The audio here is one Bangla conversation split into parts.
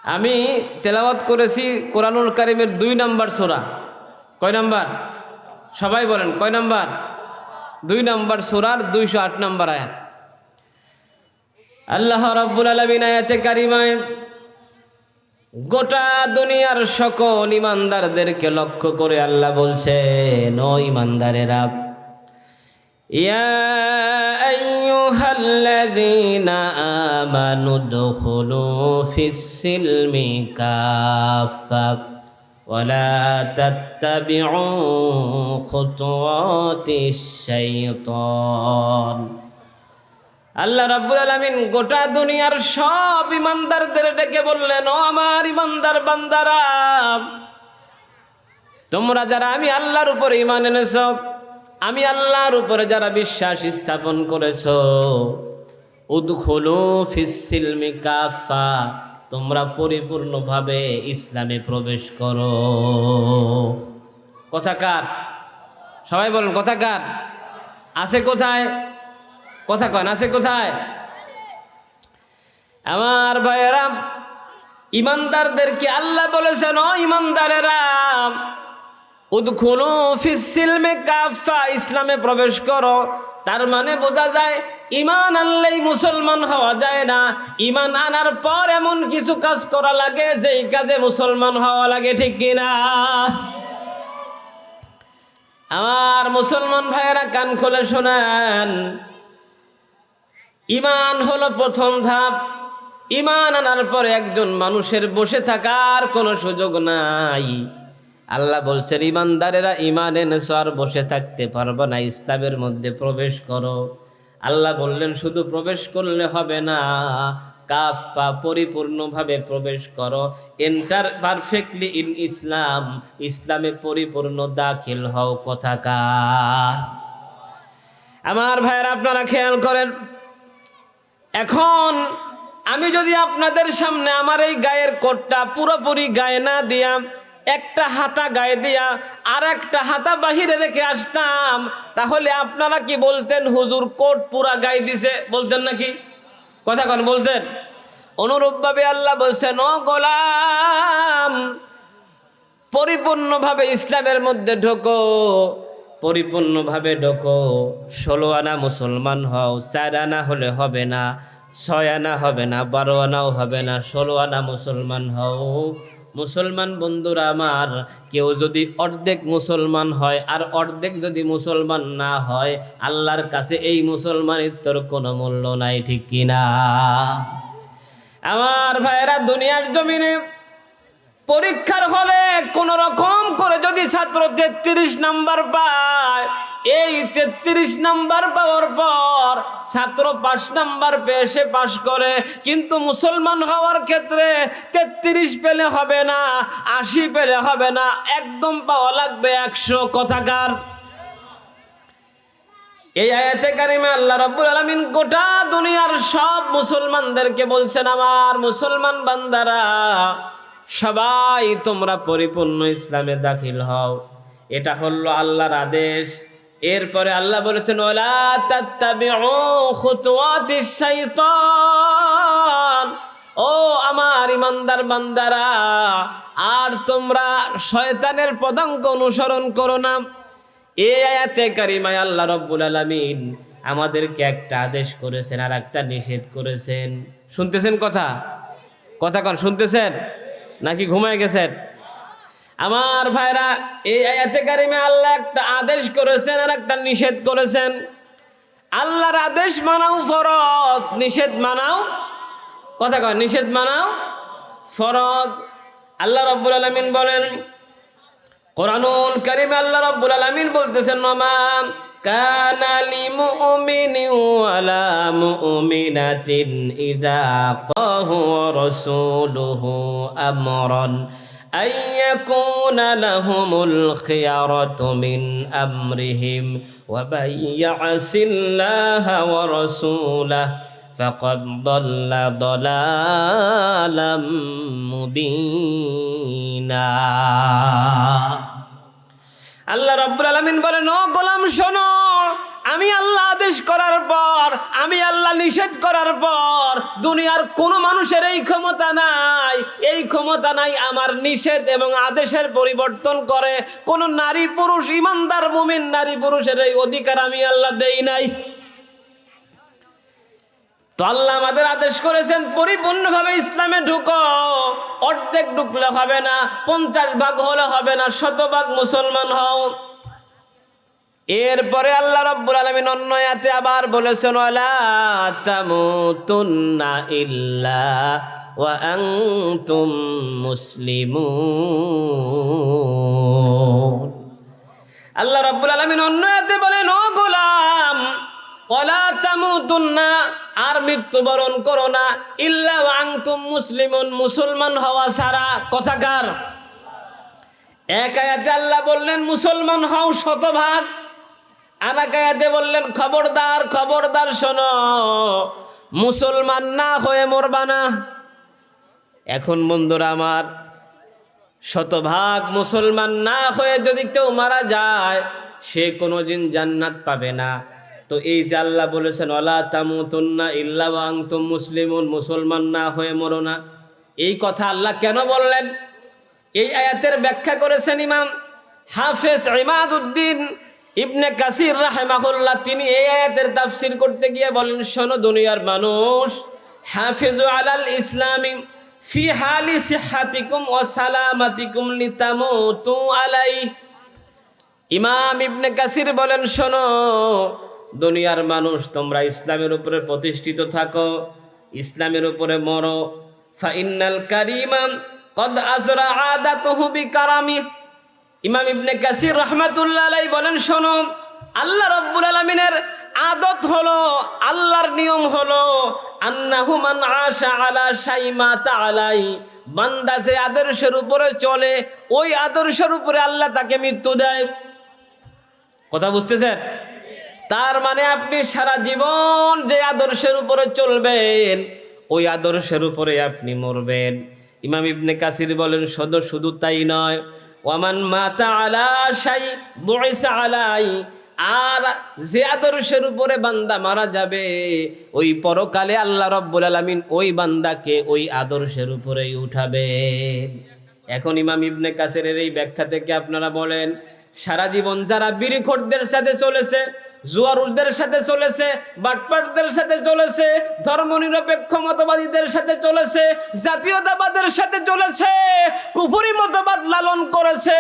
আমি তেলাওয়াত করেছি কোরআনুল কারীমের 2 নম্বর সূরা। কয় নাম্বার? সবাই বলেন কয় নাম্বার? 2 নম্বর সূরার 208 নম্বর আয়াত। আল্লাহ রাব্বুল আলামিন আয়াতে কারিমায় গোটা দুনিয়ার সকল ইমানদারদেরকে লক্ষ্য করে আল্লাহ বলছেন, ও ইমানদারেরা, ইয়া আইয়ুহাল্লাযীনা আমানু দুখুলু ফিস-সিলমি কাফা ওয়ালা তাত্তাবিউ খুতুওয়াতিশ শাইতান। আল্লাহ রাব্বুল আলামিন গোটা দুনিয়ার সব ইমানদারদের ডেকে বললেন, ও আমার ইমানদার বান্দারা, তোমরা যারা আমি আল্লাহর উপরে ঈমান এনেছো, আমি আল্লাহর উপরে যারা বিশ্বাস স্থাপন করেছো, উদখুলু ফিস-সিলমি কাফা, তোমরা পরিপূর্ণভাবে ইসলামে প্রবেশ করো। কথা কার? সবাই বলেন কথা কার? আছে কোথায়? কথা কন, আছে কোথায়? আমার ভাইয়েরা, ইমানদারদেরকে আল্লাহ বলেছেন, ও ইমানদারেরা, উদখুলু ফিস-সিলমি কাফা, ইসলামে প্রবেশ করো। তার মানে বোঝা যায় ঈমান আনলেই মুসলমান হওয়া যায় না, ঈমান আনার পর এমন কিছু কাজ করা লাগে যেই কাজে মুসলমান হওয়া লাগে, ঠিক কিনা? আমার মুসলমান ভাইয়েরা কান খুলে শোনেন, ঈমান হলো প্রথম ধাপ। ঈমান আনার পরে একজন মানুষের বসে থাকার কোনো সুযোগ নাই। আল্লাহ বলছেন, ইমানদারেরা ঈমান এনেছো আর বসে থাকতে পারবে না, ইসলামের মধ্যে প্রবেশ করো। আল্লাহ বললেন শুধু প্রবেশ করলে হবে না, কাফা, পরিপূর্ণভাবে প্রবেশ করো। এন্টার পারফেক্টলি ইন ইসলাম, ইসলামে পরিপূর্ণ দাখিল হও। কথাকার? আমার ভাইয়েরা আপনারা খেয়াল করেন, এখন আমি যদি আপনাদের সামনে আমার এই গায়ের কোটটা পুরোপুরি গায়ে না দিয়া, একটা হাতা গায়ে দিয়া আর একটা হাতা বাহিরে রেখে আসতাম, তাহলে আপনারা কি বলতেন? হুজুর কোট পুরা গায়ে দিছে, বলতেন নাকি? কথা কন, বলতেন? অনুরূপভাবে আল্লাহ বলছেন, ও গোলাম, পরিপূর্ণভাবে ইসলামের মধ্যে ঢোকো, পরিপূর্ণভাবে ঢোকো। 16 আনা মুসলমান হও। 4 আনা হলে হবে না, 6 আনা হবে না, 12 আনাও হবে না, 16 আনা মুসলমান হও। মুসলমান বন্ধুরা আমার, কেউ যদি অর্ধেক মুসলমান হয় আর অর্ধেক যদি মুসলমান না হয়, আল্লাহর কাছে এই মুসলমানিত্বর কোনো মূল্য নাই, ঠিক কিনা? আমার ভাইয়েরা, দুনিয়ার জমিনে পরীক্ষার হলে কোন রকম করে যদি ছাত্র 33 নাম্বার পায়, এই 33 নাম্বার পাওয়ার পর ছাত্র 5 নাম্বার পেয়ে সে পাশ করে। কিন্তু মুসলমান হওয়ার ক্ষেত্রে 33 পেলে হবে না, 80 পেলে হবে না, একদম পাওয়া লাগবে 100। কথাকার? এই আয়াতে কারিমে আল্লাহ রাব্বুল আলামিন গোটা দুনিয়ার সব মুসলমানদেরকে বলছেন, আমার মুসলমান বান্দারা, সবাই তোমরা পরিপূর্ণ ইসলামে দাখিল হও। এটা হলো আল্লাহর আদেশ। এরপরে আল্লাহ বলেছেন, ওয়ালা তাত্তাবিউ খুতুওয়াতিশ শাইতান, ও আমার ইমানদার বান্দারা, আর তোমরা শয়তানের পদাঙ্ক অনুসরণ করো না। এই আয়াতে কারিমায় আল্লাহ রাব্বুল আলামিন আমাদেরকে একটা আদেশ করেছেন আর একটা নিষেধ করেছেন। শুনতেছেন কথা? কথা কন, শুনতেছেন নাকি ঘুমায় গেছেন? আমার ভাইরা, এই আয়াতে কারিমে আল্লাহ একটা আদেশ করেছেন আর একটা নিষেধ করেছেন। আল্লাহর আদেশ মানাও ফরজ, নিষেধ মানাও, কথা কয়, নিষেধ মানাও ফরজ। আল্লাহ রাব্বুল আলামিন বলেন কোরআনুল কারীমে, আল্লাহ রাব্বুল আলামিন বলতেছেন, ওমা কানা লিমুমিনিন ওয়ালা মুমিনাতিন ইযা ক্বাহু রাসূলুহু আমরান আইয়াকুনা লাহুমুল খিয়ারাতু মিন আমরিহিম ওয়া বাইয়াসিল্লাহা ওয়া রাসূলাহু ফাকাদ দাল্লা দালালাম মুবিনা। আল্লাহ রাব্বুল আলামিন বলেন, ও গোলাম শোনো, আমি আল্লাহ আদেশ করার পর, আমি আল্লাহ নিষেধ করার পর দুনিয়ার কোনো মানুষের এই ক্ষমতা নাই, এই ক্ষমতা নাই আমার নিষেধ এবং আদেশের পরিবর্তন করে। কোন নারী পুরুষ ইমানদার মুমিন নারী পুরুষের এই অধিকার আমি আল্লাহ দেই নাই। তো আল্লাহ আমাদের আদেশ করেছেন পরিপূর্ণভাবে ইসলামে ঢুকো। অর্ধেক ঢুকলে হবে না, 50 ভাগ হলে হবে না, 100 ভাগ মুসলমান হও। এরপরে আল্লাহ রাব্বুল আলামিন অন্য আয়াতে আবার বলেছেন ওয়ালা তামুতুন্না ইল্লা ওয়া আনতুম মুসলিমুন। আল্লাহ রাব্বুল আলামিন অন্য আয়াতে বলেন ও গোলাম ওয়ালা তামুতুন্না, আর মৃত্যুবরণ করো না, ইল্লা ওয়া আনতুম মুসলিমুন, মুসলমান হওয়া ছাড়া। কথাকার এক আয়াতে আল্লাহ বললেন মুসলমান হও 100 ভাগ, আর এক আয়াতে বললেন খবরদার খবরদার শোনো, মুসলমান না হয়ে মরবা না। এখন বন্ধুরা আমার, 100 ভাগ মুসলমান না হয়ে যদি কেউ মারা যায় সে কোনোদিন জান্নাত পাবে না। তো এই যে আল্লাহ বলেছেন ওয়ালা তামুতুন্না ইল্লা ওয়া আনতুম মুসলিমুন, মুসলমান না হয়ে মরো না, এই কথা আল্লাহ কেন বললেন? এই আয়াতের ব্যাখ্যা করেছেন ইমাম হাফেজ ইমাদউদ্দিন ইবনে কাসির রাহিমাহুল্লাহ। তিনি এই আয়াতের তাফসীর করতে গিয়ে বলেন শোনো দুনিয়ার মানুষ, হাফিজু আলাল ইসলামি ফি হালি সিহহাতিকুম ওয়া সালামাতিকুম লিতামুতু আলাই। ইমাম ইবনে কাসির বলেন শোনো দুনিয়ার মানুষ, তোমরা ইসলামের উপরে প্রতিষ্ঠিত থাকো, ইসলামের উপরে মরো। ফা ইন্নাল কারিমান কদ আজরা আদাতুহু বিকারামি। ইমাম ইবনে কাসির রাহমাতুল্লাহ আলাইহি বলেন শোনো, আল্লাহ রাব্বুল আলামিনের আদত হলো, আল্লাহর নিয়ম হলো আন্নাহু মান আশা আলা শাইমা তাআলাই, বান্দা যে আদর্শের উপরে চলে ওই আদর্শের উপরে আল্লাহ তাকে মৃত্যু দেয়। কথা বুঝতেছেন? তার মানে আপনি সারা জীবন যে আদর্শের উপরে চলবেন ওই আদর্শের উপরে আপনি মরবেন। ইমাম ইবনে কাসির বলেন শুধু তাই নয়, ওয়ামান মাতা আলা শাই বুইসা আলাই, আর যে আদর্শের উপরে বান্দা মারা যাবে ওই পরকালে আল্লাহ রাব্বুল আলামিন ওই বান্দাকে ওই আদর্শের উপরেই উঠাবেন। এখন ইমাম ইবনে কাসিরের এই ব্যাখ্যা থেকে আপনারা বলেন সারা জীবন যারা বিড়িখোরদের সাথে চলেছে, জুয়ারুদের সাথে চলেছে, বাটপাটদের সাথে চলেছে, ধর্মনিরপেক্ষ মতবাদীদের সাথে চলেছে, জাতীয়তাবাদের সাথে চলেছে, কুফরি মতবাদ লালন করেছে,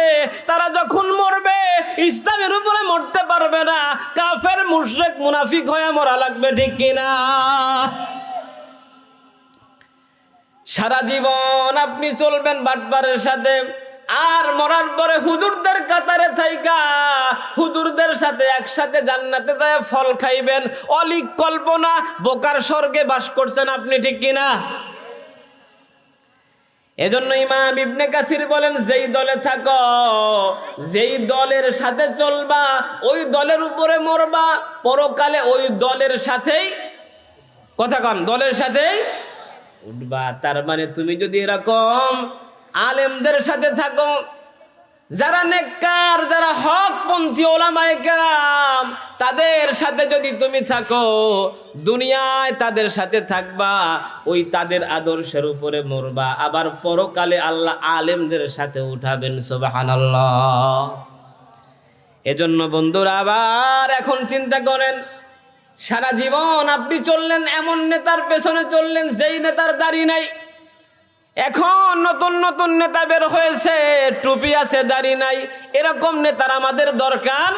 তারা যখন মরবে ইসলামের উপরে মরতে পারবে না, কাফের মুশরিক মুনাফিক হয়ে মরা লাগবে, ঠিক কিনা? সারা জীবন আপনি চলবেন বাটপারের সাথে, আর মরার পরে হুজুরদের কাতারে থাইকা হুজুরদের সাথে একসাথে জান্নাতে যায় ফল খাইবেন। অলিক কল্পনা, বোকার স্বর্গে বাস করছেন আপনি, ঠিক কিনা? এজন্য ইমাম ইবনে কাসির বলেন যেই দলে থাকো, যেই দলের সাথে চলবা ওই দলের উপরে মরবা, পরকালে ওই দলের সাথেই, কথা কন, দলের সাথেই উঠবা। তার মানে তুমি যদি এরকম আলেমদের সাথে থাকো, যারা নেককার, যারা হকপন্থী ওলামায়ে কেরাম, তাদের সাথে যদি তুমি থাকো, দুনিয়ায় তাদের সাথে থাকবা, ওই তাদের আদর্শের উপরে মরবা, আবার পরকালে আল্লাহ আলেমদের সাথে উঠাবেন। সুবহানাল্লাহ। এজন্য বন্ধুরা আবার এখন চিন্তা করেন, সারা জীবন আপনি চললেন এমন নেতার পেছনে চললেন যেই নেতার দাড়ি নাই। এখন নতুন নতুন নেতা বের হয়েছে, টুপি আছে দাড়ি নাই, এরকম নেতার আমাদের দরকার।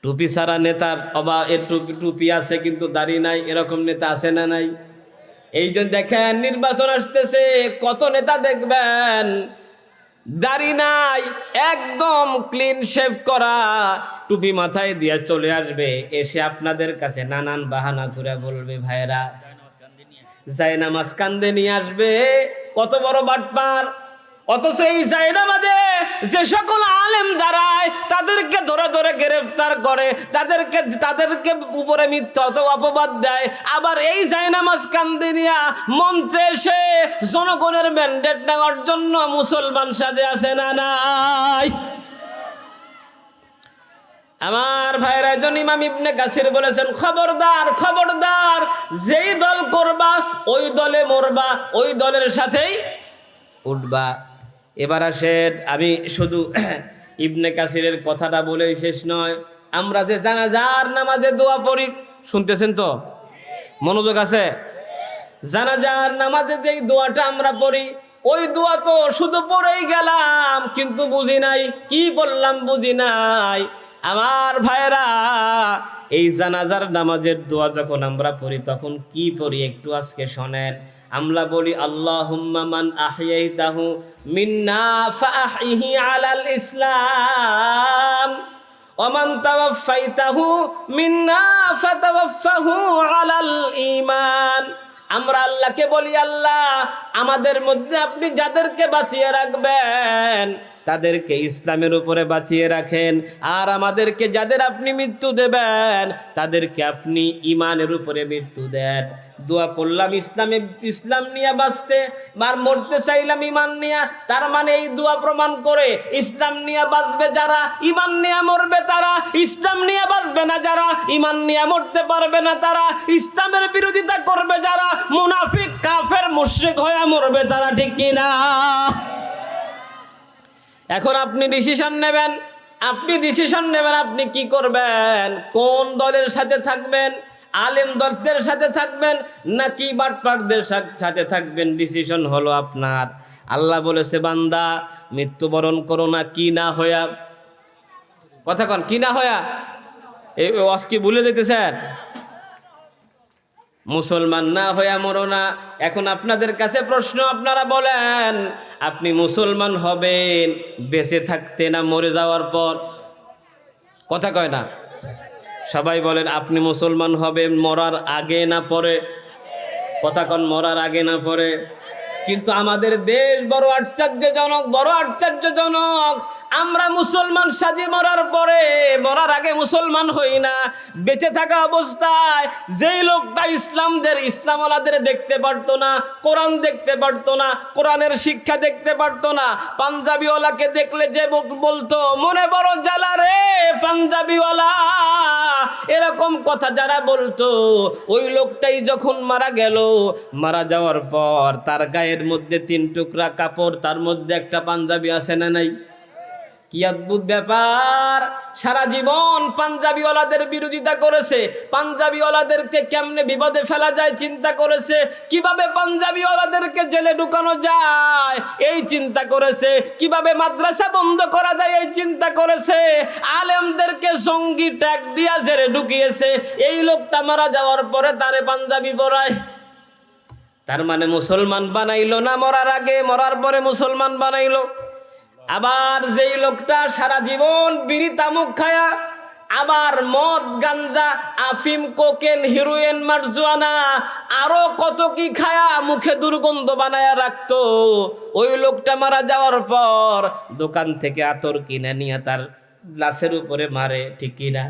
টুপি ছাড়া নেতার অবা এর টুপি আছে কিন্তু দাড়ি নাই, এরকম নেতা আছে না নাই? এই জন্য দেখেন নির্বাচন আসতেছে, কত নেতা দেখবেন দাড়ি নাই, একদম ক্লিন শেভ করা, টুপি মাথায় দিয়ে চলে আসবে, এসে আপনাদের কাছে নানান বাহানা করে বলবে ভাইরা জায়নামাজ কান্দে নিয়ে আসবে। কত বড় বাটপার! অথচ এই জায়নামাজে যে সকল আলেম দাঁড়ায় তাদেরকে ধরে ধরে গ্রেফতার করে, তাদেরকে উপরে মিথ্যা অপবাদ দেয়। আবার এই জায়নামাজ কান্দে নিয়ে মঞ্চে এসে জনগণের ম্যান্ডেট নেওয়ার জন্য মুসলমান সাজে আছে না নাই? আমার ভাইরা, একজন ইমাম ইবনে কাসির বলেছেন, খবরদার খবরদার, যেই দল করবা ওই দলে মরবা, ওই দলের সাথেই উঠবা। এবার আসেন, আমি শুধু ইবনে কাসিরের কথাটা বলেই শেষ নয়। আমরা যে জানাজার নামাজে দোয়া পড়ি, শুনতেছেন তো? মনোযোগ আছে? জানাজার নামাজে যেই দোয়াটা আমরা পড়ি, ওই দোয়া তো শুধু পড়েই গেলাম, কিন্তু বুঝি নাই কি বললাম, বুঝি নাই। আমার ভাইরা, এই জানাজার নামাজের দোয়া যখন আমরা পড়ি তখন কি পড়ি একটু আজকে শোনেন। আমরা বলি, আল্লাহুম্মা মান আহইয়াইতাহু মিন্না ফাআহইহি আলাল ইসলাম ওয়া মান তাওয়াফাইতাহু মিন্না ফাতাওয়াফাহু আলাল ঈমান। আমরা আল্লাহকে বলি, আল্লাহ আমাদের মধ্যে আপনি যাদেরকে বাঁচিয়ে রাখবেন তাদেরকে ইসলামের উপরে বাঁচিয়ে রাখেন, আর আমাদেরকে যাদের আপনি মৃত্যু দেবেন তাদেরকে আপনি ইমানের উপরে মৃত্যু দেন। দোয়া করলাম ইসলাম নিয়ে বাঁচতে, আর মরতে চাইলাম ইমান নিয়ে। তার মানে এই দোয়া প্রমাণ করে ইসলাম নিয়ে বাঁচবে যারা, ইমান নিয়ে মরবে তারা। ইসলাম নিয়ে বাঁচবে না যারা, ইমান নিয়ে মরতে পারবে না তারা। ইসলামের বিরোধিতা করবে যারা, মুনাফিক কাফের মুশরিক হয়ে মরবে তারা, ঠিক কি না? এখন আপনি ডিসিশন নেবেন, আপনি কি করবেন, কোন দলের সাথে থাকবেন? আলেম দলদের সাথে থাকবেন নাকি বাটপারদের সাথে থাকবেন? ডিসিশন হলো আপনার। আল্লাহ বলেছে, বান্দা মৃত্যুবরণ করো না কি না হইয়া। কথা কন, কি না হইয়া? এই কি ভুলে যেতেছেন? মুসলমান না হইয়া মরো না। এখন আপনাদের কাছে প্রশ্ন, আপনারা বলেন, আপনি মুসলমান হবেন বেঁচে থাকতে না মরে যাওয়ার পর? কথা কয় না? সবাই বলেন, আপনি মুসলমান হবেন মরার আগে না পরে? কথা কন, মরার আগে না পরে? কিন্তু আমাদের দেশ বড় আশ্চর্যজনক। আমরা মুসলমান সাজি মরার পরে, মরার আগে মুসলমান হই না। বেঁচে থাকা অবস্থায় যেই লোকটা ইসলামওয়ালাদের দেখতে পারতো না, কোরআন দেখতে পারতো না, কোরআনের শিক্ষা দেখতে পারতো না, পাঞ্জাবিওয়ালাকে দেখলে যে বলতো মনে বড় জ্বালা রে পাঞ্জাবিওয়ালা, এরকম কথা যারা বলতো, ওই লোকটাই যখন মারা গেল, মারা যাওয়ার পর তার গায়ের মধ্যে 3 টুকরা কাপড়, তার মধ্যে একটা পাঞ্জাবি আছে না নাই? কি অদ্ভুত ব্যাপার! সারা জীবন পাঞ্জাবিওয়ালাদের বিরোধিতা করেছে, পাঞ্জাবিওয়ালাদেরকে কেমনে বিপদে ফেলা যায় চিন্তা করেছে, কিভাবে পাঞ্জাবিওয়ালাদেরকে জেলে ঢুকানো যায় এই চিন্তা করেছে, কিভাবে মাদ্রাসা বন্ধ করা যায় এই চিন্তা করেছে, আলেমদেরকে জঙ্গি ট্যাগ দিয়া জেলে ঢুকিয়েছে। এই লোকটা মারা যাওয়ার পরে তারে পাঞ্জাবি পরায়। তার মানে মুসলমান বানাইলো না মরার আগে, মরার পরে মুসলমান বানাইলো। আবার যেই লোকটা সারা জীবন বিড়ি তামুক খায়া, আবার মদ গাঞ্জা আফিম কোকেন হিরোইন মারজুয়ানা আরো কত কি খায়া মুখে দুর্গন্ধ বানায়া রাখতো, ওই লোকটা মারা যাওয়ার পর দোকান থেকে আতর কিনে নিয়ে তার লাশের উপরে মারে, ঠিক কিনা?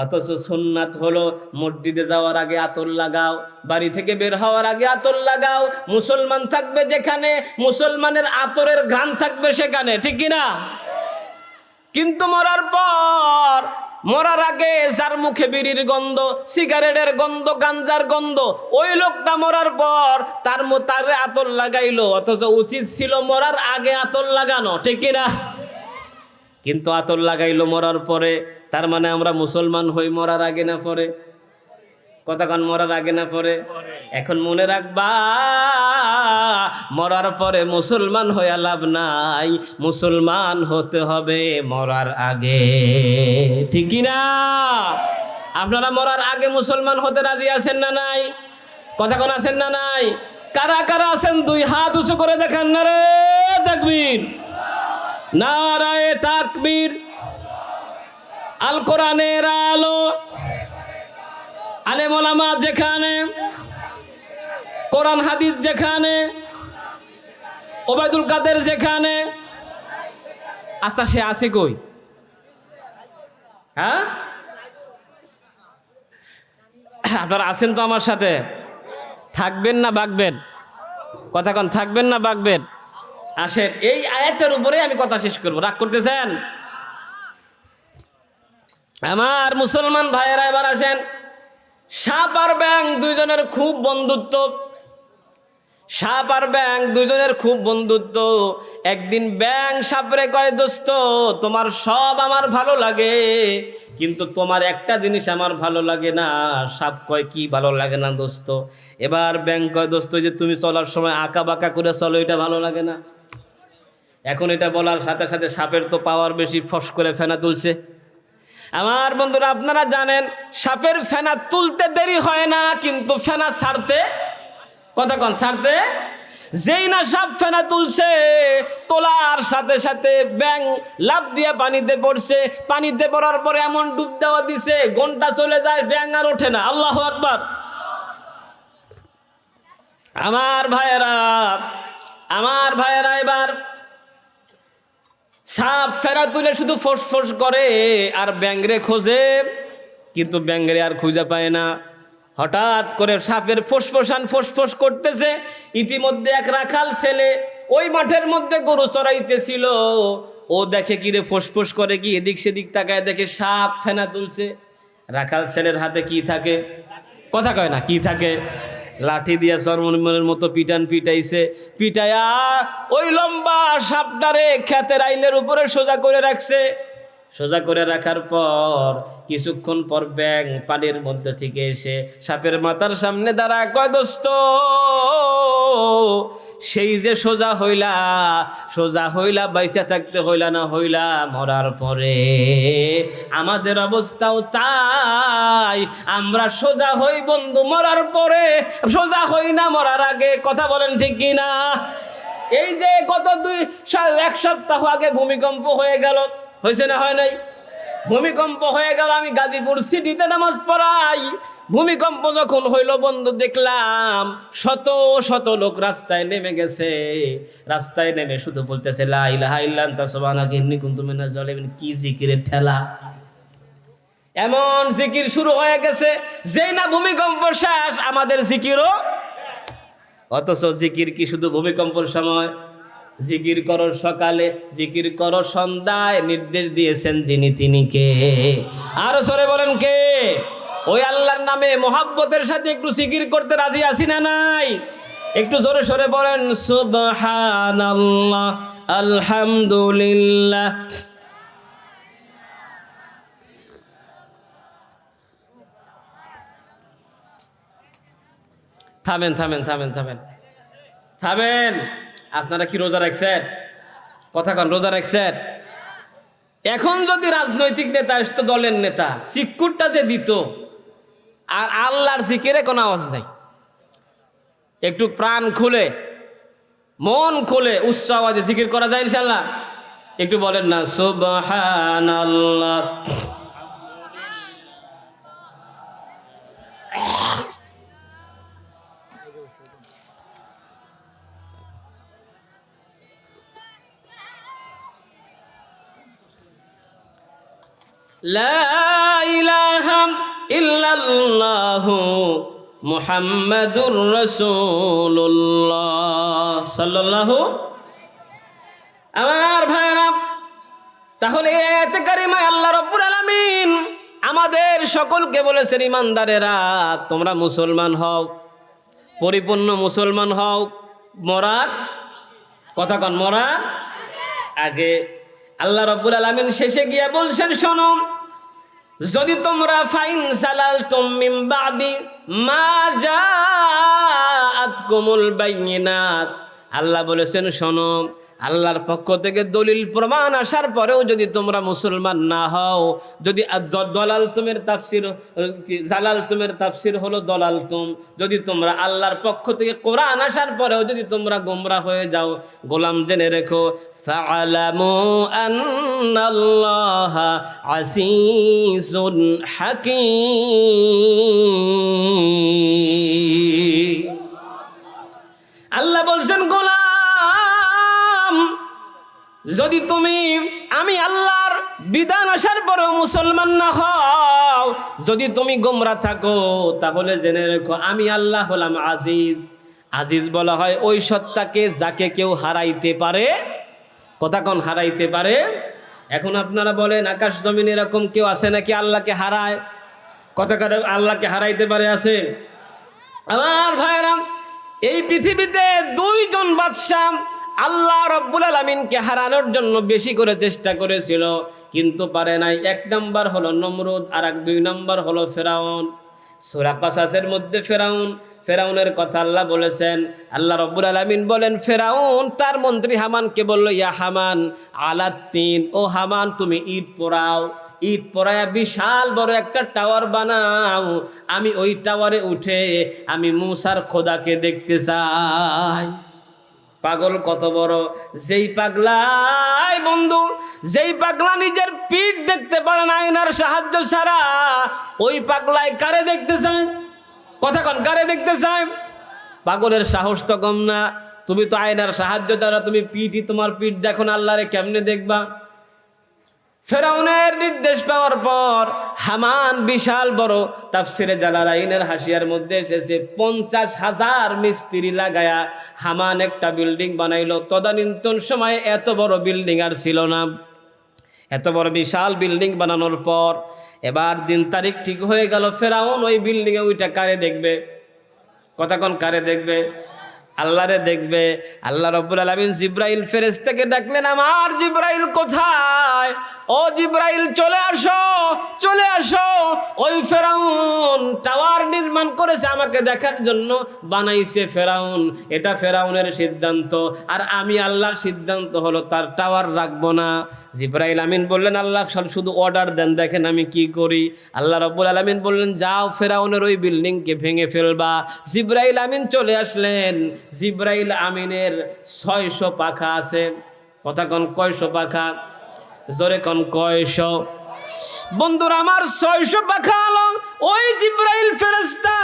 অথচ সুন্নাত হলো মসজিদে যাওয়ার আগে আতর লাগাও, বাড়ি থেকে বের হওয়ার আগে আতর লাগাও। মুসলমান থাকবে যেখানে, মুসলমানের আতরের ঘ্রাণ থাকবে সেখানে, ঠিক কিনা? কিন্তু মরার আগে যার মুখে বিড়ির গন্ধ, সিগারেটের গন্ধ, গাঞ্জার গন্ধ, ওই লোকটা মরার পর তার আতর লাগাইলো, অথচ উচিত ছিল মরার আগে আতর লাগানো, ঠিক কিনা? কিন্তু আতর লাগাইলো মরার পরে। তার মানে আমরা মুসলমান হই মরার আগে না পরে? কথা কন, মরার আগে না পরে? এখন মনে রাখবা, মরার পরে মুসলমান হয়ে লাভ নাই, মুসলমান হতে হবে মরার আগে, ঠিক না? আপনারা মরার আগে মুসলমান হতে রাজি আছেন না নাই? কথা কন, আছেন না নাই? কারা কারা আছেন 2 হাত উঁচু করে দেখান না রে, তাকবীর, নারায়ে তাকবীর। আল কোরআনের আলো, আলেম ওলামা যেখানে, কোরআন হাদিস যেখানে, ওবায়দুল কাদের যেখানে। আচ্ছা, সে আছে কই? হ্যাঁ, আপনারা আছেন তো আমার সাথে? থাকবেন না বাগবেন? কথা কন, থাকবেন না বাগবেন? আসেন, এই আয়াতের উপরে আমি কথা শেষ করবো, রাগ করতেছেন? আমার মুসলমান ভাইয়েরা এবার আসেন, সাপ আর ব্যাঙ দুইজনের খুব বন্ধুত্ব। সাপ আর ব্যাঙ দুইজনের খুব বন্ধুত্ব। একদিন ব্যাঙ সাপরে কয়, দোস্ত তোমার সব আমার ভালো লাগে, কিন্তু তোমার একটা জিনিস আমার ভালো লাগে না। সাপ কয়, কি ভালো লাগে না দোস্ত? এবার ব্যাঙ কয়, দোস্ত যে তুমি চলার সময় আঁকা বাঁকা করে চলো, এটা ভালো লাগে না। এখন এটা বলার সাথে সাথে সাপের তো পাওয়ার বেশি, ফস করে ফেনা তুলছে। আমার বন্ধুরা আপনারা জানেন, সাপের ফেনা তুলতে দেরি হয় না, কিন্তু ফেনা ছাড়তে, কথা কন, ছাড়তে যেই না সাপ ফেনা তুলছে, তোলার সাথে সাথে ব্যাঙ লাফ দিয়ে পানিতে পড়ছে। পানিতে পড়ার পরে এমন ডুব দেওয়া দিছে, ঘন্টা চলে যায়, ব্যাঙ আর ওঠে না। আল্লাহু আকবার। আমার ভাইয়েরা এবার সাপ ফেরা তুলে শুধু ফোঁস করে আর ব্যাঙরে খোঁজে, কিন্তু ব্যাঙরে আর খুঁজে পায় না। হঠাৎ করে সাপের ফোঁস করতেছে। ইতিমধ্যে এক রাখাল ছেলে ওই মাঠের মধ্যে গরু চড়াইতেছিল, ও দেখে কি রে ফোঁস করে, কি এদিক সেদিক তাকায় দেখে সাপ ফেনা তুলছে। রাখাল ছেলের হাতে কি থাকে, কথা কয় না, কি থাকে? লাঠি দিয়া সরমনের মতো পিটাইছে। পিটাইয়া ওই লম্বা সাপটারে ক্ষেতের আইলের উপরে সোজা করে রাখছে। সোজা করে রাখার পর কিছুক্ষণ পর ব্যাঙ পানির মধ্যে থেকে এসে সাপের মাথার সামনে দাঁড়ায়, কয় দোস্ত সেই যে সোজা হইলা বাইচা থাকতে হইলা না হইলা মরার পরে আমাদের অবস্থাও তাই। আমরা সোজা হই বন্ধু মরার পরে, সোজা হই না মরার আগে। কথা বলেন ঠিক কি না? এই যে গত এক সপ্তাহ আগে ভূমিকম্প হয়ে গেল, হয়েছে না হয় নাই? ভূমিকম্প হয়ে গেল, আমি গাজীপুর সিটিতে নামাজ পড়াই। ভূমিকম্প যখন হইল বন্ধু, দেখলাম শত শত লোক রাস্তায় নেমে গেছে। রাস্তায় নেমে শুধু বলতেছে লা ইলাহা ইল্লা আনতা সুবহানাকা ইন্নী কুনতু মিনাজ জালিমিন। কি জিকিরের ঠেলা! এমন জিকির শুরু হয়ে গেছে, যেই না ভূমিকম্প শেষ আমাদের জিকিরও। অথচ জিকির কি শুধু ভূমিকম্পের সময়? জিকির করো সকালে, জিকির করো সন্ধ্যায়, নির্দেশ দিয়েছেন যিনি তিনি কে? আরো জোরে বলেন কে? ওই আল্লাহর নামে মোহাব্বতের সাথে একটু জিকির করতে রাজি আছি না নাই? একটু জোরে সরে বলেন সুবহানাল্লাহ, আলহামদুলিল্লাহ। থামেন। আপনারা কি রোজা রাখছেন? কথা কন, রোজা রাখছেন? এখন যদি রাজনৈতিক নেতা আসতো, দলের নেতা, চিক্কুরটা যে দিত, আর আল্লাহর জিকিরে কোনো আওয়াজ নাই, একটু প্রাণ খুলে মন খুলে উচ্চ আওয়াজে জিকির করা যায় ইনশাল্লাহ? একটু বলেন না সুবহানাল্লাহ। লা ইলাহা ইল্লাল্লাহু মুহাম্মাদুর রাসূলুল্লাহ সাল্লাল্লাহু। আমার ভাইরা, তাহলে এই আয়াতে কারিমায় আল্লাহ রাব্বুল আলামিন আমাদের সকলকে বলেছেন, ইমানদারেরা তোমরা মুসলমান হও, পরিপূর্ণ মুসলমান হও মরার, কথা কন, মরার আগে। আল্লাহ রাব্বুল আলামিন শেষে গিয়ে বলছেন, শোনো, যদি তোমরা ফাইন সালালতুম মিন বাদি মা জাআতকুমুল বায়িনাত, আল্লাহ বলেছেন শোনো, আল্লাহর পক্ষ থেকে দলিল প্রমাণ আসার পরেও যদি তোমরা মুসলমান না হও, যদি দলালতুমের তাফসির, জালালতুমের তাফসির হলো দলালতুম, যদি তোমরা আল্লাহর পক্ষ থেকে কোরআন আসার পরেও যদি তোমরা গোমরা হয়ে যাও, গোলাম জেনে রেখো, ফাআলামু আন্নাল্লাহা আসিজুন হাকীম। আল্লাহ বলছেন, গোলাম যদি তুমি আমি আল্লাহর বিধান আসার পরেও মুসলমান না হও, যদি তুমি গোমরা থাকো, তাহলে জেনে রেখো আমি আল্লাহ হলাম আজিজ। আজিজ বলা হয় ওই সত্তাকে যাকে কেউ হারাইতে পারে, কথা কোন, হারাইতে পারে। এখন আপনারা বলেন আকাশ জমিন এরকম কেউ আছে নাকি আল্লাহকে হারায়? কথাকার আল্লাহকে হারাইতে পারে আছে? আমার ভাইরা, এই পৃথিবীতে দুইজন বাদশা আল্লাহ রব্বুল আলামিনকে হারানোর জন্য বেশি করে চেষ্টা করেছিল, কিন্তু পারে নাই। এক নাম্বার হলো নমরুদ, আর দুই নাম্বার হলো ফেরাউন। সূরা কাসাসের মধ্যে ফেরাউনের কথা আল্লাহ বলেছেন। আল্লাহ রব্বুল আলামিন বলেন, ফেরাউন তার মন্ত্রী হামানকে বলল, ইয়া হামান আলাত্তিন, ও হামান তুমি ইট পোড়াও, ইট পোড়ায়া বিশাল বড় একটা টাওয়ার বানাও, আমি ওই টাওয়ারে উঠে আমি মূসার খোদাকে দেখতে চাই। পাগল কত বড়! যেই পাগলাই বন্ধু, যেই পাগলা নিজের পিঠ দেখতে পারে না আয়নার সাহায্য ছাড়া, ওই পাগলাই কারে দেখতে চায়? কথা কন, কারে দেখতে চায়? পাগলের সাহস তো কম না। তুমি তো আয়নার সাহায্য দ্বারা তুমি তোমার পিঠ দেখো না, আল্লাহরে কেমনে দেখবা? ফেরাউনের নির্দেশ পাওয়ার পর হামান বিশাল বড়, তাফসিরে জালালাইনের হাসিয়ার মধ্যে এসেছে, 50,000 মিস্ত্রি লাগায়া হামান একটা বিল্ডিং বানাইলো। তদানীন্তন সময়ে এত বড় বিল্ডিং আর ছিল না। এত বড় বিশাল বিল্ডিং বানানোর পর এবার দিন তারিখ ঠিক হয়ে গেল। ফেরাউন ওই বিল্ডিংয়ে ওইটা কারে দেখবে? কথা কোন, কারে দেখবে? আল্লাহরে দেখবে। আল্লাহ রব্বুল আলামিন জিব্রাইল ফেরেশতাকে ডাকলেন, আমার জিব্রাইল কোথায়? ও জিব্রাইল চলে আসো, চলে আসো। ওই ফেরাউন টাওয়ার নির্মাণ করেছে আমাকে দেখার জন্য, বানাইছে ফেরাউন। এটা ফেরাউনের সিদ্ধান্ত, আর আমি আল্লাহর সিদ্ধান্ত হলো তার টাওয়ার রাখবো না। জিব্রাইল আমিন বললেন, আল্লাহ শুধু অর্ডার দেন, দেখেন আমি কি করি। আল্লাহ রব্বুল আলামিন বললেন, যাও ফেরাউনের ওই বিল্ডিংকে ভেঙে ফেলবা। জিব্রাইল আমিন চলে আসলেন। জিব্রাইল আমিনের 600 পাখা আছে। কথা কন, কয়শো পাখা? জোরে কন, কয়শো? বন্ধুরা আমার, 600 পাখা আলো। ওই জিব্রাইল ফেরেশতা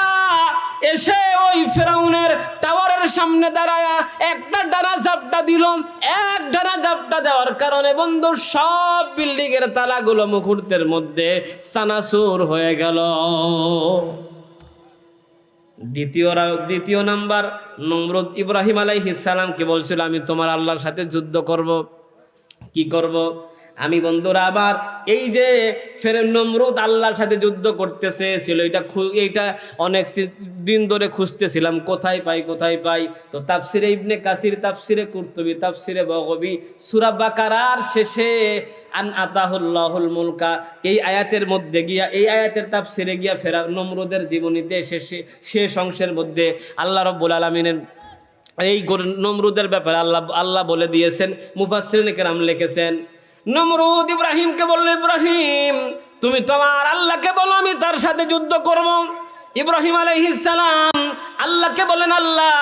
এসে ওই ফেরাউনের টাওয়ারের সামনে দাঁড়ায়া একটা ডানা ঝাপটা দিল। এক ডানা ঝাপটা দেওয়ার কারণে বন্ধু সব বিল্ডিং এর তালাগুলো মুহূর্তের মধ্যে সানাসুর হয়ে গেল। দ্বিতীয় নাম্বার, নমরুদ ইব্রাহিম আলাইহিস সালামকে বলছিল, আমি তোমার আল্লাহর সাথে যুদ্ধ করব। কি করব? আমি বন্ধুরা আবার এই যে নমরুদ আল্লাহর সাথে যুদ্ধ করতেছে ছিল, এইটা অনেক দিন ধরে খুঁজতেছিলাম, কোথায় পাই। তো তাফসিরে ইবনে কাসির, তাফসিরে কুরতুবী, তাফসিরে বগবী, সূরা বাকারার শেষে আন আতাহুল্লাহুল মুলকা, এই আয়াতের মধ্যে গিয়া, এই আয়াতের তাফসিরে গিয়া নমরুদের জীবনীতে শেষ অংশের মধ্যে আল্লাহ রাব্বুল আলামিনের এই নমরুদের ব্যাপারে আল্লাহ বলে দিয়েছেন। মুফাসসিরিনে কেরাম লিখেছেন, নমরুদ ইব্রাহিমকে বলল, ইব্রাহিম তুমি তোমার আল্লাহকে বলো আমি তার সাথে যুদ্ধ করব। ইব্রাহিম আলাইহিস সালাম আল্লাহকে বলেন, আল্লাহ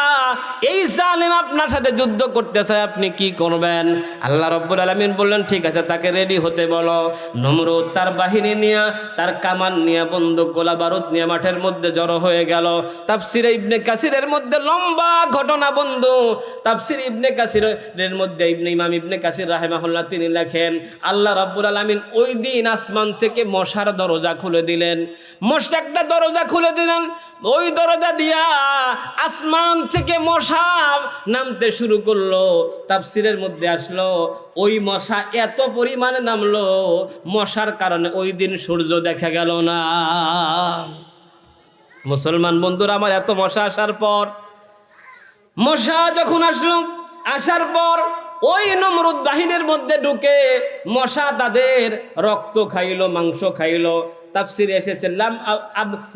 এই জালেম আপনার সাথে যুদ্ধ করতে চায়, আপনি কি করবেন? আল্লাহ রাব্বুল আলামিন বললেন, ঠিক আছে, তাকে রেডি হতে বলো। নমরুদ তার বাহিনী নিয়ে, তার কামান নিয়ে, বন্দুক গোলা বারুদ নিয়ে মাঠের মধ্যে জড়ো হয়ে গেল। তাফসিরে ইবনে কাসিরের মধ্যে লম্বা ঘটনা বন্ধু। তাফসির ইবনে কাসিরের মধ্যে ইমাম ইবনে কাসির রাহিমাহুল্লাহ তিনি লেখেন, আল্লাহ রাব্বুল আলামিন ওই দিন আসমান থেকে মশার দরজা খুলে দিলেন। মশা একটা দরজা খুলে দিলেন, ওই দরজা দিয়া আসমান থেকে মশা নামতে শুরু করলো। তাফসিরের মধ্যে আসলো, ওই মশা এত পরিমাণে নামলো, মশার কারণে ওই দিন সূর্য দেখা গেল না। মুসলমান বন্ধুরা আমার, এত মশা আসার পর, মশা যখন আসার পর ওই নমরুদ বাহিনীর মধ্যে ঢুকে মশা তাদের রক্ত খাইলো, মাংস খাইলো। তাফসিরে এসেছে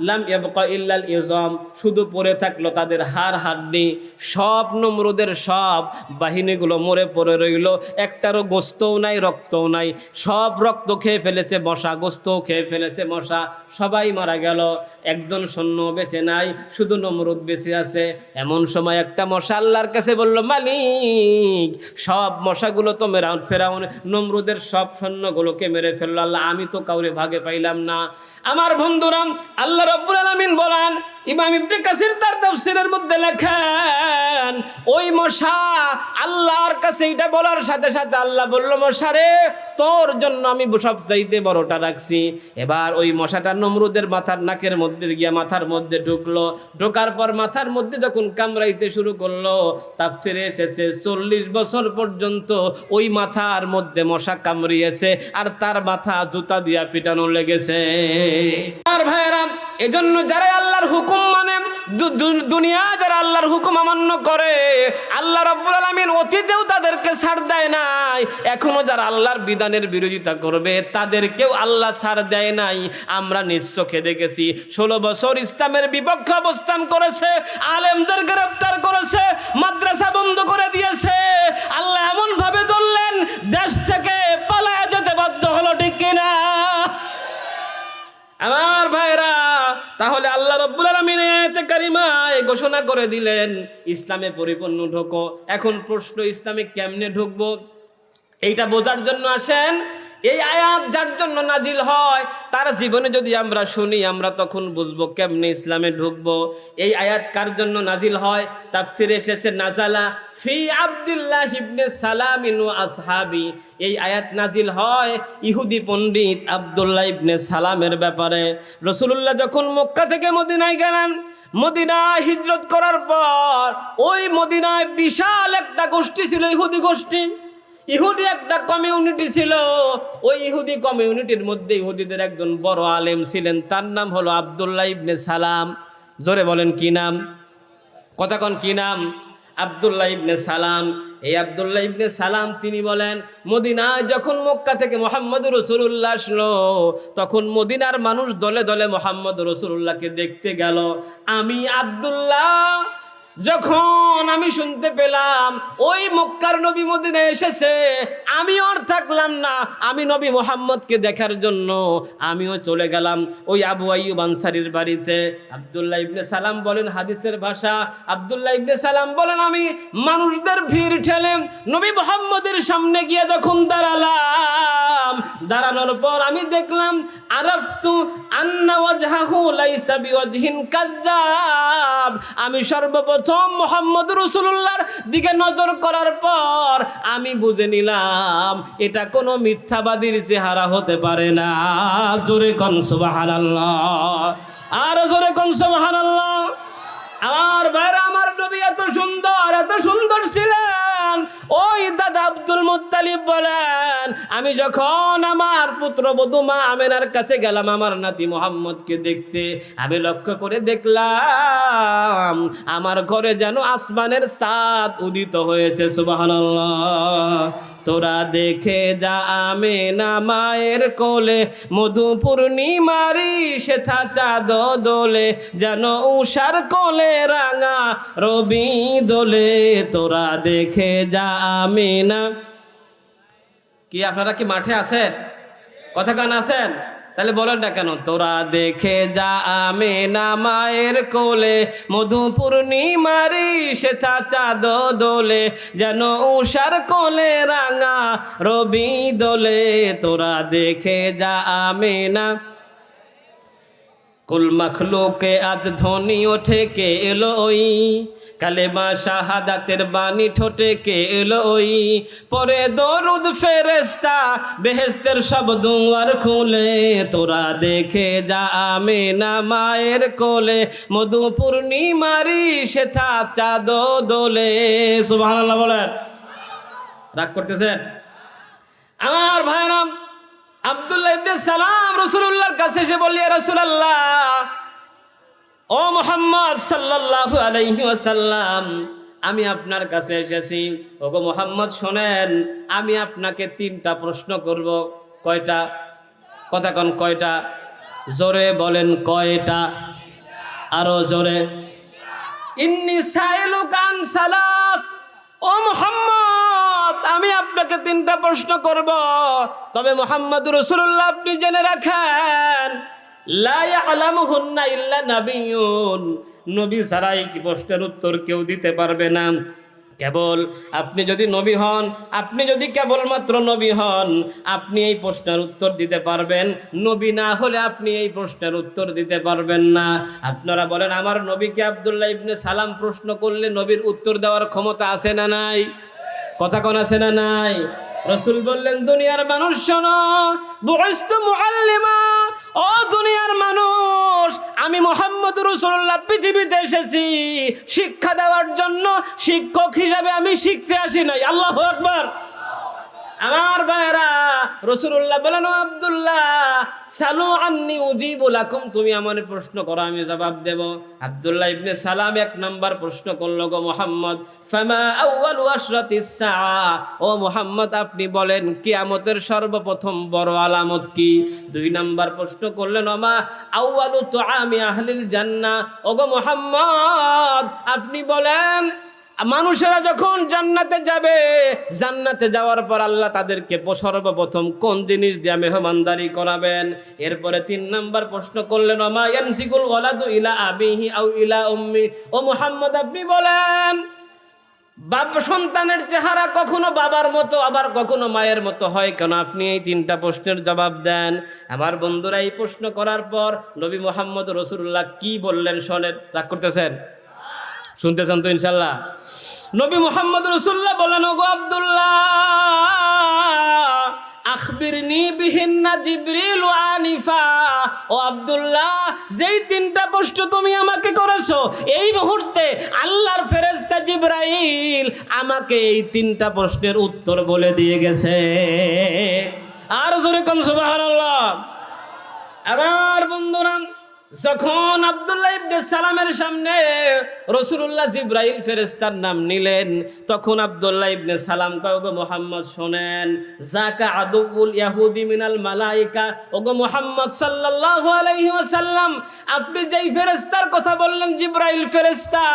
লাম ইয়াবকা ইল্লাল ইজাম, শুধু পড়ে থাকলো তাদের হাড় হাড্ডি। সব নমরুদের সব বাহিনীগুলো মরে পড়ে রইল, একটারও গোস্তও নাই, রক্তও নাই। সব রক্ত খেয়ে ফেলেছে মশা, গোস্তও খেয়ে ফেলেছে মশা, সবাই মারা গেল। একজন সৈন্য বেঁচে নাই, শুধু নমরুদ বেঁচে আছে। এমন সময় একটা মশা আল্লাহর কাছে বলল, মালিক সব মশাগুলো তো ফেরাউন নমরুদের সব সৈন্যগুলোকে মেরে ফেললো, আল্লাহ আমি তো কাউরে ভাগে পাইলাম না। আমার বন্ধুরা, আল্লাহ রাব্বুল আলামিন বলেন, ইমাম ইবনে কাসির তার তাফসীরের মধ্যে লেখেন, ওই মশা আল্লাহর কাছে এটা বলার সাথে সাথে আল্লাহ বলল, মশা রে তোর জন্য আমি সবচাইতে বড়টা রাখছি। এবার ওই মশাটা নমরুদের মাথার নাকের মধ্যে গিয়া মাথার মধ্যে ঢুকলো। ঢোকার পর মাথার মধ্যে যখন কামড়াইতে শুরু করলো, তাফসীরে এসেছে 40 বছর পর্যন্ত ওই মাথার মধ্যে মশা কামড়িয়েছে, আর তার মাথা জুতা দিয়া পিটানো লেগেছে। আর ভাইরা, এজন্য যারা আল্লাহর হুকুম মানে, দুনিয়া যারা আল্লাহর হুকুম অমান্য করে, আল্লাহ রাব্বুল আলামিন অতীতেও তাদেরকে ছাড় দেয় নাই, এখনো যারা আল্লাহর বিধানের বিরোধিতা করবে তাদেরকেও আল্লাহ ছাড় দেয় নাই। আমরা নিজ চোখে দেখেছি 16 বছর ইসলামের বিপক্ষে অবস্থান করেছে, আলেমদের গ্রেফতার করেছে, মাদ্রাসা বন্ধ করে দিয়েছে। আল্লাহ এমন ভাবে ধরলেন দেশ থেকে পালায়া যেতে বাধ্য হলো, ঠিক কিনা? আমার ভাইরা, তাহলে আল্লাহ রাব্বুল আলামিন আয়াতে কারিমায় ঘোষণা করে দিলেন ইসলামে পরিপূর্ণ ঢোকো। এখন প্রশ্ন, ইসলামে কেমনে ঢুকবো? এইটা বোঝার জন্য আসেন, এই আয়াত যার জন্য নাজিল হয় তার জীবনে যদি আমরা শুনি, আমরা তখন বুঝবো কেমনে ইসলামে ঢুকবো। এই আয়াত কার জন্য নাজিল হয়? তাফসীরে এসেছে নাজালা ফি আব্দুল্লাহ ইবনে সালাম ওয়া আসহাবি। এই আয়াত নাজিল হয় ইহুদি পণ্ডিত আব্দুল্লাহ ইবনে সালামের ব্যাপারে। রাসূলুল্লাহ যখন মক্কা থেকে মদিনায় গেলেন, মদিনায় হিজরত করার পর ওই মদিনায় বিশাল একটা গোষ্ঠী ছিল, ইহুদি গোষ্ঠী। ইহুদি একটা কমিউনিটি ছিল। ওই ইহুদি কমিউনিটির মধ্যে ইহুদিদের একজন বড় আলেম ছিলেন, তার নাম হলো আব্দুল্লাহ ইবনে সালাম। জোরে বলেন কি নাম? কথা কন, কি নাম? আব্দুল্লাহ ইবনে সালাম। এই আব্দুল্লাহ ইবনে সালাম তিনি বলেন, মদিনায় যখন মক্কা থেকে মুহাম্মদ রাসূলুল্লাহ আসলো, তখন মদিনার মানুষ দলে দলে মুহাম্মদ রাসূলুল্লাহকে দেখতে গেল। আমি আব্দুল্লাহ যখন আমি শুনতে পেলাম ওই মক্কার নবী মদিনায় এসেছে, আমি আর থাকলাম না, আমি নবী মুহাম্মদকে দেখার জন্য আমিও চলে গেলাম ওই আবু আইয়ুব আনসারীর বাড়িতে। আব্দুল্লাহ ইবনে সালাম বলেন, হাদিসের ভাষা, আব্দুল্লাহ ইবনে সালাম বলেন, আমি মানুষদের ভিড় ঠেলে নবী মুহাম্মদের সামনে গিয়ে যখন দাঁড়ালাম, দাঁড়ানোর পর আমি দেখলাম আরাফতু আন্না ওয়াজহাহু লাইসা বিওয়াজহিন কাযযাব। আমি সর্বপ্রথম মুহাম্মদ রাসূলুল্লাহর দিকে নজর করার পর আমি বুঝে নিলাম এটা কোনো মিথ্যাবাদীর চেহারা হতে পারে না। জোরে কোন সুবহানাল্লাহ, আর জোরে কোন সুবহানাল্লাহ। আমার ভাইরা, আমার নবী এত সুন্দর ছিলেন। ওই দাদা আব্দুল মুত্তালিব বলেন, আমি যখন আমার পুত্রবধূ মা আমেনার কাছে গেলাম আমার নাতি মুহাম্মদকে দেখতে, আমি লক্ষ্য করে দেখলাম আমার ঘরে যেন আসমানের চাঁদ উদিত হয়েছে। সুবহানাল্লাহ। তোরা দেখে যা আমেনা মায়ের কোলে, মধু পূর্ণিমারি সেথা চাঁদ দোলে, যেন উষার কোলে রাঙা রবি দোলে। তোরা দেখে যা আমেনা। কি আপনারা কি মাঠে আছেন? কথা কান আছেন? তাহলে বলেন না কেন? তোরা দেখে যা আমেনা মায়ের কোলে, মধু পূর্ণিমারি সেথা চাঁদ দোলে, যেন উষার কোলে রাঙা রবি দোলে। তোরা দেখে যা আমেনা। কুল মখলুকে আজ ধ্বনি ওঠে কে এলো ওই, কালেমা শাহাদাতের বাণী ঠোঁটে কে এলো ওই, পরে দরুদ ফেরেশতা বেহেশতের সব দুয়ার খুলে। তোরা দেখে যা আমেনা মায়ের কোলে, মধু পূর্ণিমারি সেথা চাঁদ দোলে। সুবহানাল্লাহ বলেন। রাগ করতেছেন? আমার ভাইরা, আব্দুল্লাহ ইবনে সালাম রাসূলুল্লাহর কাছে এসে বলল, ইয়া রাসূলুল্লাহ, ও মুহাম্মদ সাল্লাল্লাহু আলাইহি ওয়াসাল্লাম, আমি আপনার কাছে এসেছি। ওগো মুহাম্মদ শোনেন, আমি আপনাকে 3টা প্রশ্ন করব। কয়টা? কথা কোন কয়টা? জোরে বলেন কয়টা? আরো জোরে। ইন্নী সাইলুকা আন সালাস। ও মুহাম্মদ, আমি আপনাকে 3টা প্রশ্ন করব, তবে মুহাম্মদ রাসূলুল্লাহ আপনি জেনে রাখেন, লা ইয়ালামুহুন্না ইল্লা নাবিয়্যুন। নবী ছাড়া এই প্রশ্নের উত্তর কেউ দিতে পারবে না। কেবল আপনি যদি নবী হন, আপনি যদি কেবলমাত্র নবী হন, আপনি এই প্রশ্নের উত্তর দিতে পারবেন। নবী না হলে আপনি এই প্রশ্নের উত্তর দিতে পারবেন না। আপনারা বলেন, আমার নবীকে আব্দুল্লাহ ইবনে সালাম প্রশ্ন করলে নবীর উত্তর দেওয়ার ক্ষমতা আছে না নাই? কথা কোন আছে না নাই? রাসূল বললেন, দুনিয়ার মানুষ শোনো, বুইস্তু মুআল্লিমা, ও দুনিয়ার মানুষ, আমি মুহাম্মদ রাসূলুল্লাহ পৃথিবীতে এসেছি শিক্ষা দেওয়ার জন্য, শিক্ষক হিসাবে আমি শিখতে আসি নাই। আল্লাহু আকবার। আমার ভাইরা, রাসূলুল্লাহ বলেন, ও আব্দুল্লাহ, সালু আন্নি উজিবু লাকুম, তুমি আমার প্রশ্ন করো আমি জবাব দেব। আব্দুল্লাহ ইবনে সালাম এক নাম্বার প্রশ্ন করলো, গো মুহাম্মদ, ফামা আউয়ালু আশরাতিস সাআ, ও মুহাম্মদ আপনি বলেন কিয়ামতের সর্বপ্রথম বড় আলামত কি? দুই নাম্বার প্রশ্ন করলেন, ওমা আউয়ালু তুআমি আহলিল জান্নাহ, ও গো মুহাম্মদ আপনি বলেন মানুষেরা যখন জান্নাতে যাবে, জান্নাতে যাওয়ার পর আল্লাহ তাদেরকে সর্বপ্রথম কোন জিনিস দিয়ে মেহমানদারি করাবেন? এরপরে তিন নাম্বার প্রশ্ন করলেন, ওমা ইয়ানসিকুল ওয়ালাদু ইলা আবিহি আও ইলা উম্মি, ও মুহাম্মদ আপনি বলেন সন্তানের চেহারা কখনো বাবার মতো আবার কখনো মায়ের মতো হয় কেন? আপনি এই তিনটা প্রশ্নের জবাব দেন। আমার বন্ধুরা, এই প্রশ্ন করার পর নবী মুহাম্মদ রাসূলুল্লাহ কি বললেন শোনেন। রাগ করতেছেন? শুনতেছেন তো ইনশাল্লাহ? নবী মুহাম্মদ রাসূলুল্লাহ বলেন, ওগো আব্দুল্লাহ, আখবিরনি বিহিন্না জিবরিল আনিফা, ও আব্দুল্লাহ, যেই তিনটা প্রশ্ন তুমি আমাকে করেছো, এই মুহূর্তে আল্লাহর ফেরেশতা জিবরাইল আমাকে এই তিনটা প্রশ্নের উত্তর বলে দিয়ে গেছে। আর জোরে কোন সুবহানাল্লাহ। আবার বন্ধুরা, যখন আব্দুল্লাহ ইবনে সালামের সামনে রাসূলুল্লাহ জিবরাইল ফেরেশতার নাম নিলেন, তখন আব্দুল্লাহ ইবনে সালাম কয়, ওগো মুহাম্মদ শোনেন, যাকা আদুউল ইহুদি মিনাল মালায়েকা, ওগো মুহাম্মদ সাল্লাল্লাহু আলাইহি ওয়াসাল্লাম, আপনি যেই ফেরেশতার কথা বললেন জিবরাইল ফেরেশতা,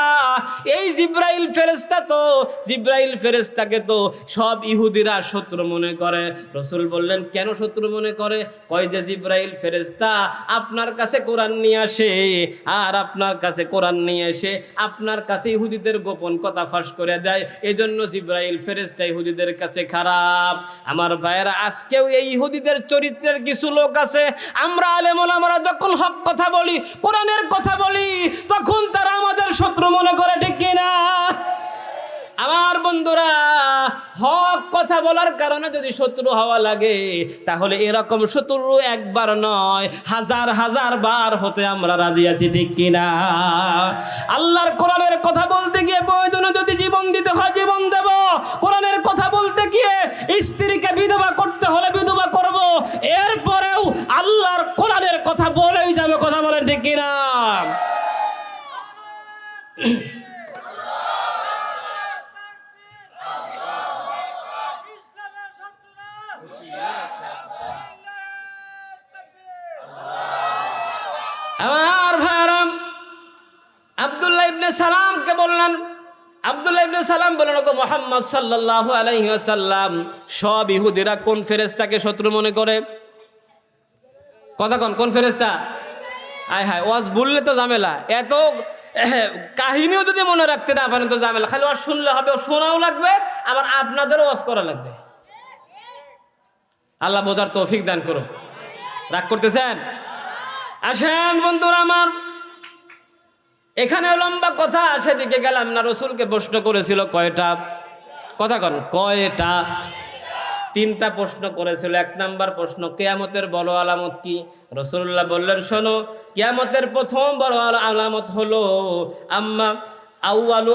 এই জিবরাইল ফেরেশতা তো, জিবরাইল ফেরেশতাকে তো সব ইহুদিরা শত্রু মনে করে। রাসূল বললেন, কেন শত্রু মনে করে? কয় যে জিবরাইল ফেরেশতা আপনার কাছে কোরআন নিয়ে আসে, আর আপনার কাছে কোরআন নিয়ে এসে আপনার কাছে ইহুদিদের গোপন কথা ফাঁস করে দেয়, এজন্য জিবরাইল ফেরেশতা ইহুদিদের কাছে খারাপ। আমার ভাইয়েরা, আজকেও এই ইহুদিদের চরিত্রের কিছু লোক আছে, আমরা আলেম ওলামারা যখন হক কথা বলি, কোরআনের কথা বলি, তখন তারা আমাদের শত্রু মনে করে, ঠিক কিনা? আমার বন্ধুরা, হক কথা বলার কারণে যদি শত্রু হওয়া লাগে, তাহলে এরকম শত্রু একবার নয়, হাজার হাজার বার হতে আমরা রাজি আছি, ঠিক কিনা? আল্লাহর কোরআনের কথা বলতে গিয়ে প্রয়োজনে যদি জীবন দিতে হয় জীবন দেব, কোরআনের কথা বলতে গিয়ে স্ত্রীকে বিধবা করতে হলে বিধবা করব, এরপরেও আল্লাহর কোরআনের কথা বলেই যাবে। কথা বলেন, ঠিক কিনা? আমার ভাইরাম, আব্দুল্লাহ ইবনে সালামকে বললেন, আব্দুল্লাহ ইবনে সালাম বললেন, ওগো মুহাম্মদ সাল্লাল্লাহু আলাইহি ওয়াসাল্লাম, সব ইহুদিরা কোন ফেরেশতাকে শত্রু মনে করে? কথা কোন ফেরেশতা? আয় হায়, ওয়াজ বললে তো ঝামেলা, এত কাহিনীও যদি মনে রাখতে না পারেন তো ঝামেলা। খালি ওয়াজ শুনলে হবে, শোনাও লাগবে, আবার আপনাদেরও ওয়াজ করা লাগবে। আল্লাহ বোঝার তৌফিক দান করো। রাগ করতেছেন? আসেন বন্ধুরা আমার, এখানে লম্বা কথা, সেদিকে গেলাম না। রসুলকে প্রশ্ন করেছিল কয়টা? কথা কয়টা? তিনটা প্রশ্ন করেছিল। এক নাম্বার প্রশ্ন, কিয়ামতের বড় আলামত কি? রাসূলুল্লাহ বললেন, শোনো, কিয়ামতের প্রথম বড় আলামত হলো আম্মা আউয়ালু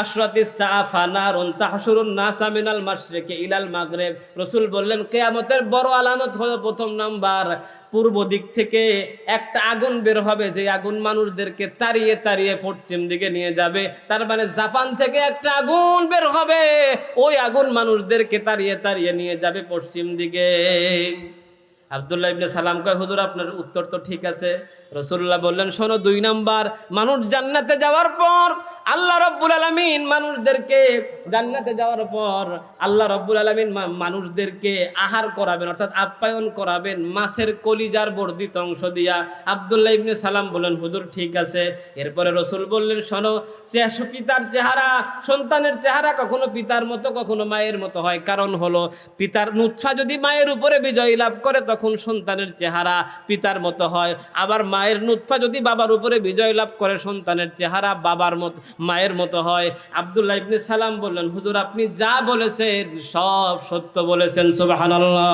আশরাতিস সাআ ফানারুন তাহশুরুন নাসা মিনাল মাশরিকি ইলাল মাগরিব। রাসূল বললেন, কিয়ামতের বড় আলামত হলো প্রথম নাম্বার, পূর্ব দিক থেকে একটা আগুন বের হবে, যে আগুন মানুষদেরকে তাড়িয়ে তাড়িয়ে পশ্চিম দিকে নিয়ে যাবে। তার মানে জাপান থেকে একটা আগুন বের হবে, ওই আগুন মানুষদেরকে তাড়িয়ে তাড়িয়ে নিয়ে যাবে পশ্চিম দিকে। আব্দুল্লাহ ইবনে সালাম কয়, হুজুর আপনার উত্তর তো ঠিক আছে। রাসূলুল্লাহ বললেন, শোনো, দুই নাম্বার, মানুষ জান্নাতে যাওয়ার পর আল্লাহ রাব্বুল আলামিন মানুষদেরকে, জান্নাতে যাওয়ার পর আল্লাহ রাব্বুল আলামিন মানুষদেরকে আহার করাবেন, অর্থাৎ আপ্যায়ন করাবেন মাছের কলিজার বর্ধিত অংশ দিয়া। আব্দুল্লাহ ইবনে সালাম বললেন, হুজুর ঠিক আছে। এরপরে রাসূল বললেন, শোনো, পিতার চেহারা, সন্তানের চেহারা কখনো পিতার মতো কখনো মায়ের মতো হয়। কারণ হলো, পিতার নুৎফা যদি মায়ের উপরে বিজয় লাভ করে তখন সন্তানের চেহারা পিতার মতো হয়, আবার মায়ের নুতফা যদি বাবার উপরে বিজয় লাভ করে সন্তানের চেহারা বাবার মতো মায়ের মতো হয়। আব্দুল্লাহ ইবনে সালাম বললেন, হুজুর আপনি যা বলেছেন সব সত্য বলেছেন, সুবহানাল্লাহ।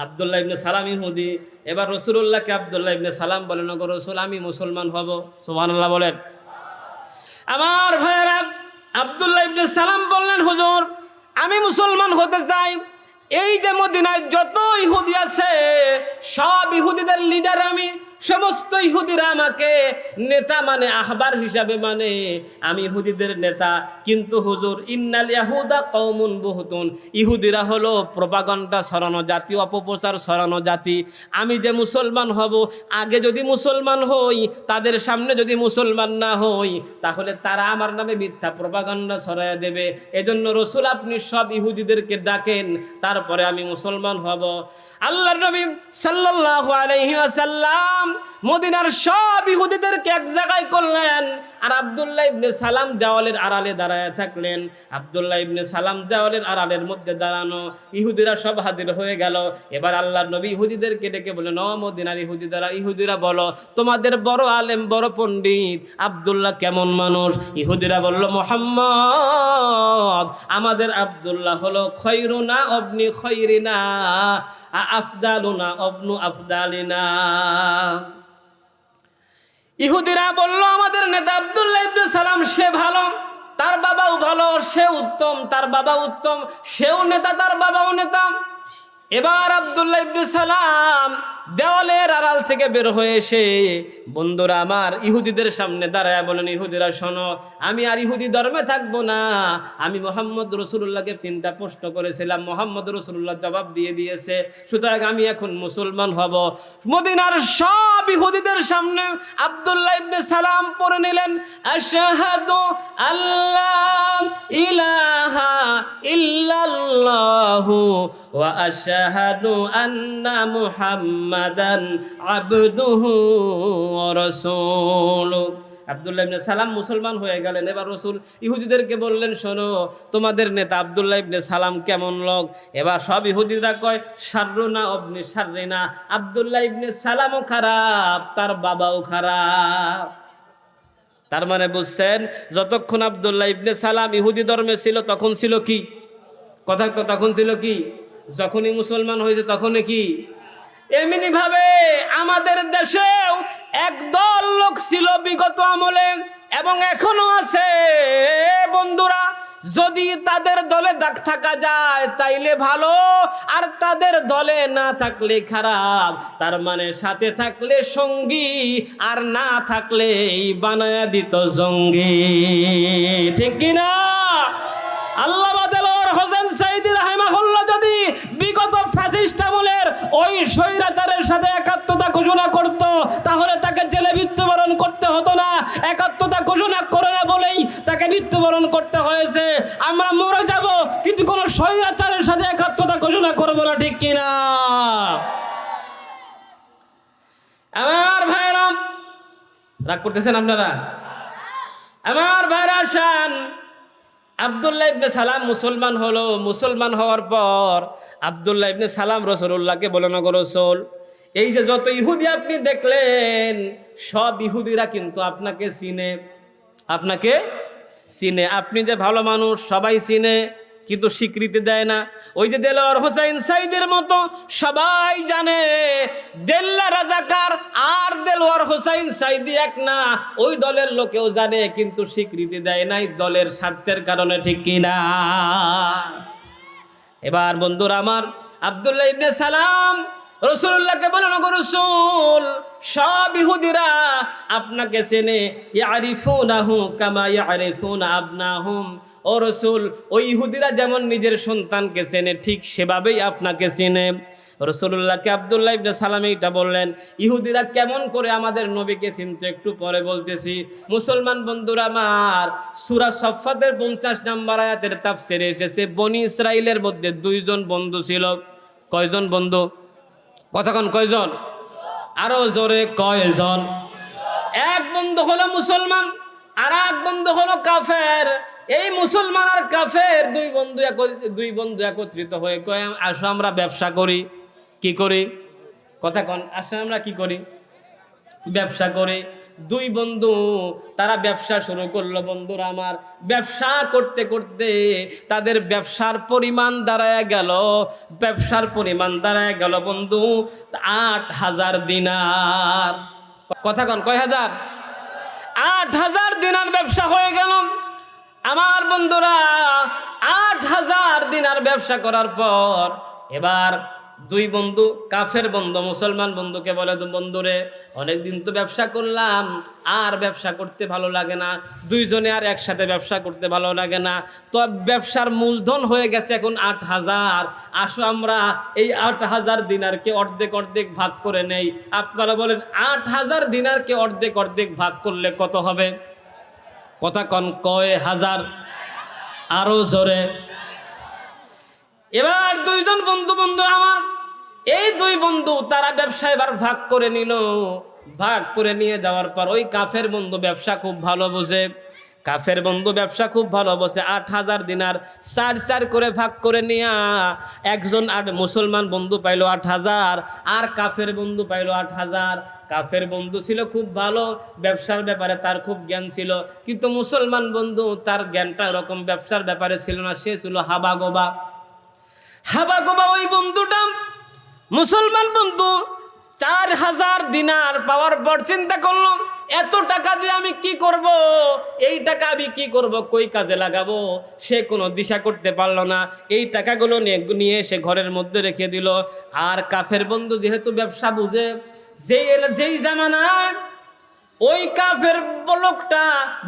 আব্দুল্লাহ ইবনে সালাম ইহুদি। এবার রাসূলুল্লাহকে আব্দুল্লাহ ইবনে সালাম বলেন, ওগো রাসূল আমি মুসলমান হব। সুবহানাল্লাহ বলেন। আমার ভাইয়েরা, আব্দুল্লাহ ইবনে সালাম বললেন, হুজুর আমি মুসলমান হতে চাই। এই যে মদিনায় যত ইহুদি আছে সব ইহুদিদের লিডার আমি, সমস্ত ইহুদিরা আমাকে নেতা মানে, আহবার হিসাবে মানে, আমি ইহুদিদের নেতা। কিন্তু হুজুর ইন্নাল ইয়াহুদা কওমুন বুহতুন, ইহুদিরা হলো প্রপাগান্ডা ছড়ানো জাতি, অপপ্রচার ছড়ানো জাতি। আমি যে মুসলমান হব, আগে যদি মুসলমান হই, তাদের সামনে যদি মুসলমান না হই, তাহলে তারা আমার নামে মিথ্যা প্রপাগান্ডা ছড়াইয়া দেবে। এজন্য রসুল আপনি সব ইহুদিদেরকে ডাকেন, তারপরে আমি মুসলমান হব। আল্লাহর নবী সাল্লাল্লাহু আলাইহি ওয়াসাল্লাম মদিনার সব ইহুদিদেরকে এক জায়গায় করলেন, আর আব্দুল্লাহ ইবনে সালাম দেওয়ালের আড়ালে দাঁড়ায় থাকলেন। আব্দুল্লাহ ইবনে সালাম দেওয়ালের আড়ালের মধ্যে দাঁড়ানো, ইহুদিরা সব হাজির হয়ে গেল। এবার আল্লাহর নবী ইহুদিদেরকে ডেকে বললেন, ও মদিনার ইহুদিরা বলো তোমাদের বড় আলেম বড় পণ্ডিত আব্দুল্লাহ কেমন মানুষ? ইহুদিরা বলল, মুহাম্মদ আমাদের আব্দুল্লাহ হলো খৈরুনা অবনি খৈরিনা আফদালুনা অবনু আফদালিনা। ইহুদিরা বলল, আমাদের নেতা আব্দুল্লাহ ইবনে সালাম সে ভালো, তার বাবাও ভালো, সে উত্তম, তার বাবা উত্তম, সেও নেতা, তার বাবাও নেতা। এবার আব্দুল্লাহ ইবনে সালাম দেওয়ালের আড়াল থেকে বের হয়ে এসে, বন্ধুরা আমার, ইহুদিদের সামনে দাঁড়ায় বলেন, ইহুদিরা শোনো, আমি আর ইহুদি ধর্মে থাকবো না। আমি মোহাম্মদ রসুল্লাহকে 3টা প্রশ্ন করেছিলাম, মোহাম্মদ রসুল্লাহ জবাব দিয়ে দিয়েছে, সুতরাং আমি এখন মুসলমান হব। মদিনার সব ইহুদিদের সামনে আব্দুল্লাহ ইবনে সালাম পড়ে নিলেন, আশহাদু আল্লাহ ইলাহা ইল্লাল্লাহু ওয়া আশহাদু আন্না মুহাম্মাদান আবদুহু ওয়া রাসূলুহু। আব্দুল্লাহ ইবনে সালাম মুসলমান হয়ে গেলেন। এবার রাসূল ইহুদিদেরকে বললেন, শোনো তোমাদের নেতা আব্দুল্লাহ ইবনে সালাম কেমন লোক? এবার সব ইহুদিরা কয়, শাররুনা অবনি শাররিনা, আব্দুল্লাহ ইবনে সালামও খারাপ, তার বাবাও খারাপ। তার মানে বুঝছেন, যতক্ষণ আব্দুল্লাহ ইবনে সালাম ইহুদি ধর্মে ছিল তখন ছিল কি কথা, তো তখন ছিল কি, যখনই মুসলমান হয়েছে তখনই কি। এমনি ভাবে আমাদের দেশেও একদল লোক ছিল বিগত আমলে এবং এখনো আছে। বন্ধুরা, যদি তাদের দলে দাগ থাকা যায় তাইলে ভালো, আর তাদের দলে না থাকলে খারাপ। তার মানে সাথে থাকলে সঙ্গী, আর না থাকলে বানায়া দিত জঙ্গি, ঠিক কিনা? আল্লাহ হোসেন সাইদি রাহিমাহুল্লাহ যদি বিগত ফ্যাসিস্ট আমলের ওই স্বৈরাচারের সাথে একাত্মতা ঘোষণা করত, তাহলে তাকে জেলে মৃত্যুবরণ করতে হতো না। একাত্মতা ঘোষণা করে না বলেই তাকে মৃত্যুবরণ করতে হয়েছে। আমরা মরে যাব, কিন্তু কোন স্বৈরাচারের সাথে একাত্মতা ঘোষণা করব না, ঠিক কিনা? আমার ভাইরা, রাগ করতেছেন আপনারা? আমার ভাইরা শান, আব্দুল্লাহ ইবনে সালাম মুসলমান হলো। মুসলমান হওয়ার পর আব্দুল্লাহ ইবনে সালাম রাসূলুল্লাহকে বলেন, গো রাসূল, এই যে যত ইহুদি আপনি দেখলেন, সব ইহুদিরা কিন্তু আপনাকে চিনে, আপনাকে চিনে। আপনি যে ভালো মানুষ সবাই চিনে, কিন্তু স্বীকৃতি দেয় না। ওই যে দেলোয়ার হোসেন সাইদের মতো সবাই জানে দেল্লা রাজাকার আর দেলোয়ার হোসেন সাইদি এক না, ওই দলের লোকেও জানে, কিন্তু স্বীকৃতি দেয় নাই দলের স্বার্থের কারণে, ঠিক কিনা? এবার বন্ধুরা আমার, আব্দুল্লাহ ইবনে সালাম রাসূলুল্লাহকে বলেন, গো রাসূল, সব ইহুদিরা আপনাকে চেনে, ইয়ারিফুনাহু কামা ইয়ারিফুনা আবনাহুম। ও রাসূল, ওই ইহুদিরা যেমন নিজের সন্তানকে চেনে, ঠিক সেভাবেই আপনাকে চেনে। রাসূলুল্লাহকে আব্দুল্লাহ ইবনে সালাম এইটা বললেন। ইহুদিরা কেমন করে আমাদের নবীকে চিনতে একটু পরে বলতেছি। মুসলমান বন্ধুরা আমার, সূরা সফফাতের 50 নম্বর আয়াতের তাফসীরে এসেছে, বনি ইসরাইলের মধ্যে 2 জন বন্ধু ছিল। কয়জন বন্ধু? কতক্ষণ কয়জন? আরো জোরে, কয়জন? এক বন্ধু হলো মুসলমান, আর এক বন্ধু হলো কাফের। এই মুসলমান আর কাফের দুই বন্ধু একত্রিত হয়ে কয়, আসো আমরা ব্যবসা করি। কি করি? কথা কন, আসো আমরা কি করি? ব্যবসা করে। দুই বন্ধু তারা ব্যবসা শুরু করলো। বন্ধুরা আমার, ব্যবসা করতে করতে তাদের ব্যবসার পরিমাণ দাঁড়ায় গেল, ব্যবসার পরিমাণ দাঁড়ায় গেল বন্ধু 8,000 দিনার। কথা কন, কয় হাজার? 8,000 দিনার ব্যবসা হয়ে গেল। আমার বন্ধুরা, 8,000 দিনার ব্যবসা করার পর এবার দুই বন্ধু, কাফের বন্ধু মুসলমান বন্ধুকে বলে, বন্ধুরে অনেকদিন তো ব্যবসা করলাম, আর ব্যবসা করতে ভালো লাগে না, দুইজনে আর একসাথে ব্যবসা করতে ভালো লাগে না, তো ব্যবসার মূলধন হয়ে গেছে এখন 8,000। আসো আমরা এই 8,000 দিনারকে অর্ধেক অর্ধেক ভাগ করে নেই। আপনারা বলেন 8,000 দিনারকে অর্ধেক অর্ধেক ভাগ করলে কত হবে? কথা কন, কয় হাজার? আরো জোরে। এবার দুইজন বন্ধু আমার, এই দুই বন্ধু তারা ব্যবসা এবার ভাগ করে নিল। ভাগ করে নিয়ে যাওয়ার পর ওই কাফের বন্ধু ব্যবসা খুব ভালো বোঝে, কাফের বন্ধু ব্যবসা খুব ভালো বোঝে। 8,000 দিনার 4 করে ভাগ করে নিয়া একজন আর মুসলমান বন্ধু পাইলো 8,000, আর কাফের বন্ধু পাইলো 8,000। কাফের বন্ধু ছিল খুব ভালো, ব্যবসার ব্যাপারে তার খুব জ্ঞান ছিল, কিন্তু মুসলমান বন্ধু তার জ্ঞানটা এরকম ব্যবসার ব্যাপারে ছিল না, সে ছিল হাবাগোবা। ওই বন্ধুটা, মুসলমান বন্ধু 4,000 দিনার পাওয়ার পর চিন্তা করলো, এত টাকা দিয়ে আমি কি করব, এই টাকা আমি কি করব, কই কাজে লাগাবো, সে কোনো দিশা করতে পারলো না। এই টাকাগুলো নিয়ে সে ঘরের মধ্যে রেখে দিল। আর কাফের বন্ধু যেহেতু ব্যবসা বুঝে, যেই জামানায় ওই কাফের লোকটা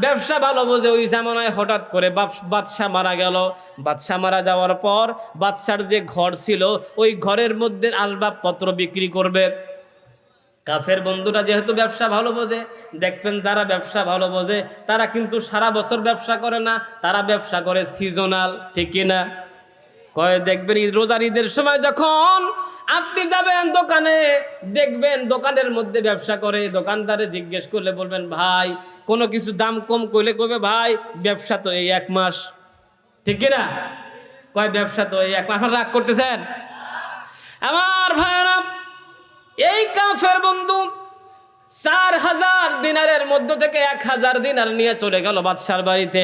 ব্যবসা ভালো বোঝে, ওই জামানায় হঠাৎ করে বাদশা মারা গেল। বাদশা মারা যাওয়ার পর বাদশার যে ঘর ছিল, ওই ঘরের মধ্যে আসবাবপত্র বিক্রি করবে। কাফের বন্ধুরা যেহেতু ব্যবসা ভালো বোঝে, দেখবেন যারা ব্যবসা ভালো বোঝে তারা কিন্তু সারা বছর ব্যবসা করে না, তারা ব্যবসা করে সিজনাল, ঠিক কিনা? কয়, দেখবেন রোজার ঈদের সময় যখন আপনি যাবেন দোকানে, দেখবেন দোকানের মধ্যে ব্যবসা করে, দোকানদারে জিজ্ঞেস করলে বলবেন, ভাই কোনো কিছু দাম কম করলে কবে, ভাই ব্যবসা তো এই 1 মাস, ঠিক কিনা? কয়, ব্যবসা তো এই 1 মাস। রাগ করতেছেন আমার ভাইরা? এই কাফের বন্ধু 4,000 দিনারের মধ্য থেকে 1,000 দিনার নিয়ে চলে গেল বাদশার বাড়িতে।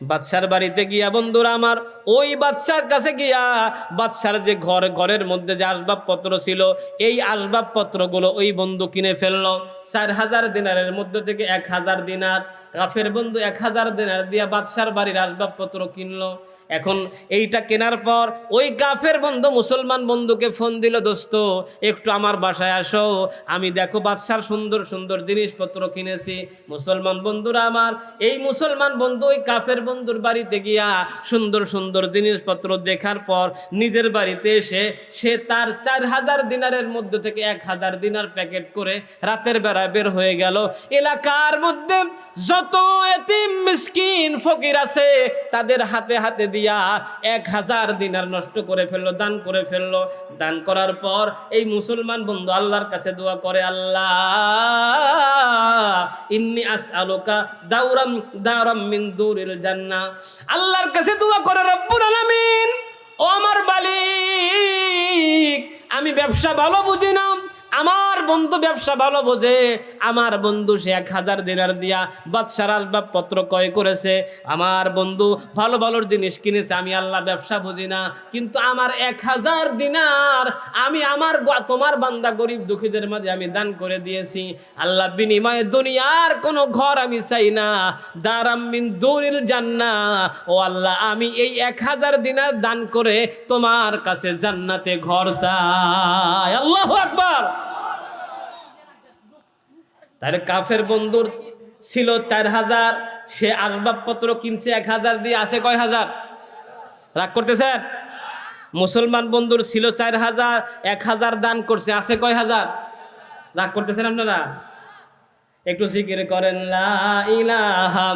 বাদশার বাড়িতে গিয়া বন্ধুরা আমার, ওই বাদশার কাছে গিয়া বাদশার যে ঘরের মধ্যে যে আসবাবপত্র ছিল, এই আসবাবপত্রগুলো ওই বন্ধু কিনে ফেললো। 4,000 দিনারের মধ্য থেকে 1,000 দিনার কাফের বন্ধু 1,000 দিনার দিয়া বাদশার বাড়ির আসবাবপত্র কিনলো। এখন এইটা কেনার পর ওই কাফের বন্ধু মুসলমান বন্ধুকে ফোন দিল, দোস্ত একটু আমার বাসায় আসো, আমি দেখো বাদশার সুন্দর সুন্দর জিনিসপত্র কিনেছি। মুসলমান বন্ধুরা আমার, এই মুসলমান বন্ধু ওই কাফের বন্ধুর বাড়িতে গিয়া সুন্দর সুন্দর জিনিসপত্র দেখার পর নিজের বাড়িতে এসে সে তার 4,000 দিনারের মধ্য থেকে 1,000 দিনার প্যাকেট করে রাতের বেলায় বের হয়ে গেল। এলাকার মধ্যে যত এতিম মিসকিন ফকির আছে তাদের হাতে হাতে দিয়া 1,000 দিনার নষ্ট করে ফেললো, দান করে ফেললো। দান করার পর এই মুসলমান বন্ধু আল্লাহর কাছে দোয়া করে, আল্লাহ ইন্নী আসআলুকা দারাম মিন দুরিল জান্নাহ। আল্লাহর কাছে দোয়া করে, রব্বুল আলামিন ও আমার মালিক, আমি ব্যবসা ভালো বুঝি না, আমার বন্ধু ব্যবসা ভালো বোঝে, আমার বন্ধু সে 1,000 দিনার দিয়া বাদশার আসবাবপত্র ক্রয় করেছে, আমার বন্ধু ভালো ভালো জিনিস কিনেছে, আমি আল্লাহ ব্যবসা বুঝি না, কিন্তু আমার 1,000 দিনার আমি তোমার বান্দা গরিব দুঃখীদের মাঝে আমি দান করে দিয়েছি। আল্লাহ বিনিময়ে দুনিয়ার কোনো ঘর আমি চাই না, দারাম মিন দুরিল জান্নাহ, ও আল্লাহ আমি এই 1,000 দিনার দান করে তোমার কাছে জান্নাতে ঘর চাই। আল্লাহু আকবার। তাহলে কাফের বন্ধুর ছিল 4,000, সে আসবাবপত্র কিনছে 1,000 দিয়ে, আছে কয় হাজার? রাগ করতেছেন? মুসলমান বন্ধুর ছিল 4,000, 1,000 দান করছে, আছে কয় হাজার? রাগ করতেছেন আপনারা? একটু জিকির করেন, লা ইলাহা